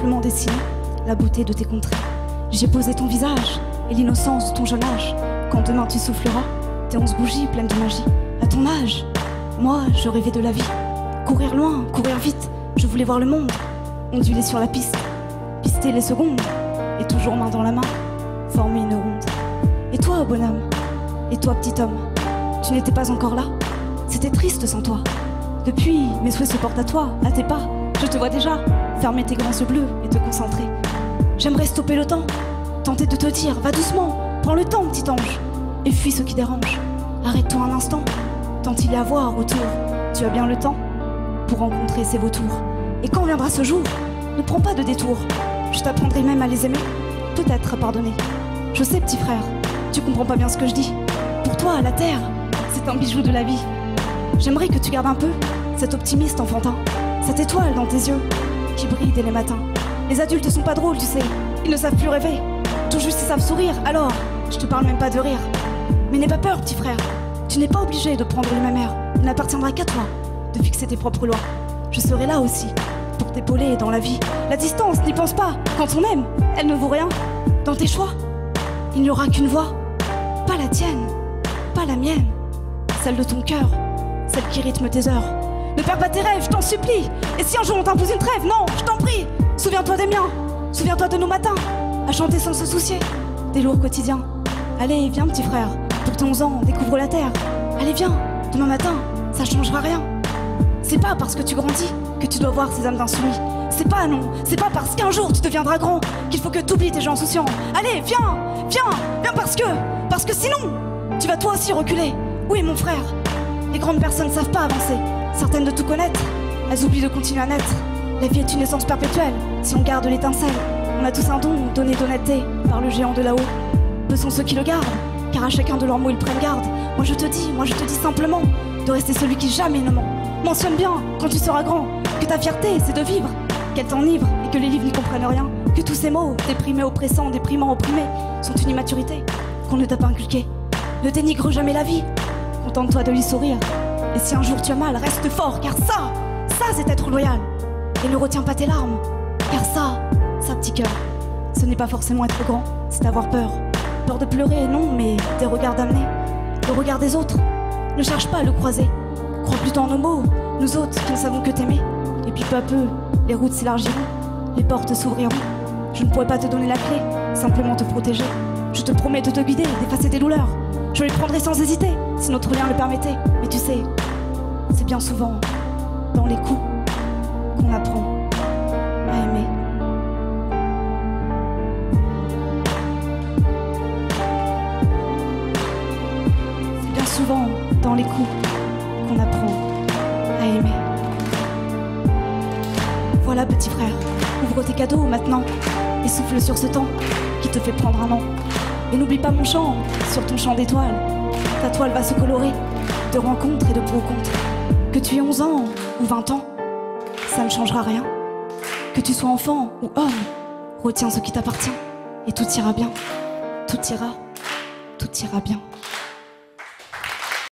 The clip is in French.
cruellement dessiné la beauté de tes contrées. J'ai posé ton visage et l'innocence de ton jeune âge. Quand demain tu souffleras, tes 11 bougies pleines de magie. À ton âge, moi, je rêvais de la vie. Courir loin, courir vite, je voulais voir le monde. Onduler sur la piste, pister les secondes. Et toujours main dans la main, former une ronde. Et toi, bonhomme, et toi, petit homme, tu n'étais pas encore là. C'était triste sans toi. Depuis, mes souhaits se portent à toi, à tes pas. Je te vois déjà, fermer tes grands yeux bleus et te concentrer. J'aimerais stopper le temps, tenter de te dire, va doucement, prends le temps, petit ange, et fuis ce qui dérange. Arrête-toi un instant, tant il y a à voir autour. Tu as bien le temps pour rencontrer ces vautours. Et quand viendra ce jour, ne prends pas de détour. Je t'apprendrai même à les aimer, peut-être à pardonner. Je sais, petit frère, tu comprends pas bien ce que je dis. Pour toi, la terre, c'est un bijou de la vie. J'aimerais que tu gardes un peu cet optimiste enfantin, cette étoile dans tes yeux qui brille dès les matins. Les adultes sont pas drôles, tu sais, ils ne savent plus rêver, tout juste ils savent sourire. Alors, je te parle même pas de rire. Mais n'aie pas peur, petit frère, tu n'es pas obligé de prendre une mamère. Il n'appartiendra qu'à toi de fixer tes propres lois. Je serai là aussi pour t'épauler dans la vie. La distance, n'y pense pas, quand on aime, elle ne vaut rien. Dans tes choix, il n'y aura qu'une voix, pas la tienne, pas la mienne, celle de ton cœur, celle qui rythme tes heures. Ne perds pas tes rêves, je t'en supplie. Et si un jour on t'impose une trêve, non, je t'en prie, souviens-toi des miens, souviens-toi de nos matins, à chanter sans se soucier des lourds quotidiens. Allez, viens petit frère, pour tes 11 ans, découvre la terre. Allez, viens, demain matin, ça changera rien. C'est pas parce que tu grandis que tu dois voir ces âmes d'insoumis. C'est pas, non, c'est pas parce qu'un jour tu deviendras grand qu'il faut que tu oublies tes gens insouciants. Allez, viens, viens, viens parce que sinon, tu vas toi aussi reculer. Oui, mon frère, les grandes personnes savent pas avancer. Certaines de tout connaître, elles oublient de continuer à naître. La vie est une essence perpétuelle, si on garde l'étincelle. On a tous un don donné d'honnêteté par le géant de là-haut. Peu sont ceux qui le gardent, car à chacun de leurs mots ils prennent garde. Moi je te dis simplement de rester celui qui jamais ne ment. Mentionne bien, quand tu seras grand, que ta fierté c'est de vivre, qu'elle t'enivre et que les livres n'y comprennent rien. Que tous ces mots, déprimés, oppressants, déprimants, opprimés, sont une immaturité qu'on ne t'a pas inculquée. Ne dénigre jamais la vie, contente-toi de lui sourire. Et si un jour tu as mal, reste fort, car ça c'est être loyal. Et ne retiens pas tes larmes, car ça, petit cœur, ce n'est pas forcément être grand, c'est avoir peur. Peur de pleurer, non, mais des regards damnés, le regard des autres. Ne cherche pas à le croiser, crois plutôt en nos mots, nous autres qui ne savons que t'aimer. Et puis peu à peu, les routes s'élargiront, les portes s'ouvriront. Je ne pourrai pas te donner la clé, simplement te protéger. Je te promets de te guider, d'effacer tes douleurs. Je les prendrai sans hésiter, si notre lien le permettait. Mais tu sais, c'est bien souvent dans les coups qu'on apprend à aimer. C'est bien souvent dans les coups qu'on apprend à aimer. Voilà, petit frère, ouvre tes cadeaux maintenant et souffle sur ce temps qui te fait prendre un an. Et n'oublie pas mon chant sur ton champ d'étoiles. Ta toile va se colorer de rencontres et de rencontres. Que tu aies 11 ans ou 20 ans, ça ne changera rien. Que tu sois enfant ou homme, retiens ce qui t'appartient et tout ira bien. Tout ira bien.